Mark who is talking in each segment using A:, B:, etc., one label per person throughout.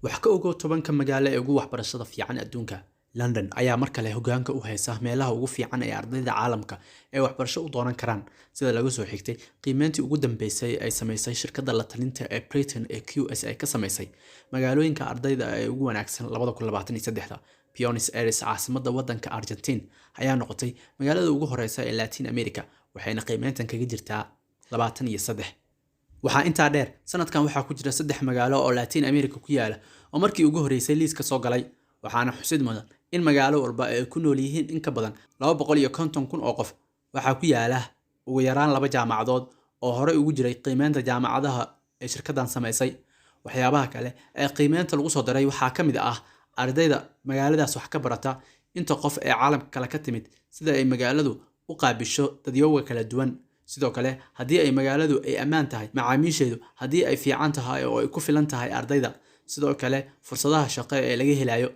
A: wax ka ogow tobanka magaalo ee ugu waxbarashada fiican adduunka. London ayaa mar kale hoggaanka u haysa meelaha ugu fiican ee ardayda caalamka ee waxbarasho u doonan karaan, sida laga soo xigtay qiimeyntii ugu dambeysay ay samaysay shirkadda la talinta ee Britain ee QS ay ka samaysay magaalooyinka ardayda ee ugu wanaagsan 2023. Buenos Aires, caasimadda waddanka Argentine, ayaa noqotay magaalada ugu horeysa ee Latin America, waxayna qiimeyntan kaga jirtaa 23. waxaa intaa dheer sanadkan waxaa ku jira 3 magaalo oo Latin America ku yaala oo markii ugu horeysay liiska soo galay, waxaana xusid mudan in magaalo walba ay ku nool yihiin in ka badan 250,000 oo qof. waxaa ku yaala ugu yaraan 2 jaamacadood oo hore ugu jiray qiimeynta jaamacadaha ee shirkaddan samaysay. waxyaabaha kale ee qiimeynta lagu soo daray waxaa ka mid ah ardayda magaaladaas wax ka barata, inta qof ee caalamka kale ka timid, sida ay magaaladu u qaabisho dadyowga kala duwan. sidoo kale haddii ay magaaladu ay ammaan tahay, macaamiisheedu haddii ay fiican tahay oo ay ku filan tahay ardayda, sidoo kale fursadaha shaqo ee laga helayo.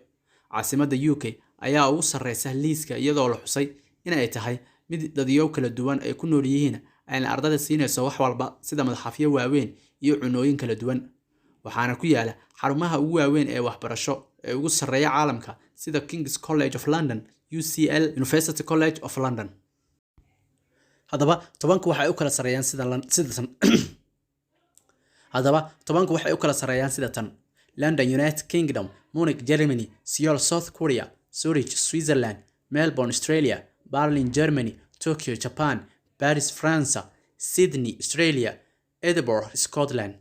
A: caasimadda UK ayaa ugu sarreysa liiska iyadoo la xusay in ay tahay mid dadyow kala duwan ay ku nool yihiin, ayna ardayda siinayso wax walba sida madaxafyo waaweyn iyo cunooyin kala duwan. waxaana ku yaala xarumaha ugu waaweyn ee waxbarasho ee ugu sarreeya caalamka sida King's College of London, UCL, University College of London. haddaba tobanku waxay u kala sareeyaan sida tan: London, United Kingdom; Munich, Germany; Seoul, South Korea; Zurich, Switzerland; Melbourne, Australia; Berlin, Germany; Tokyo, Japan; Paris, France; Sydney, Australia; Edinburgh, Scotland.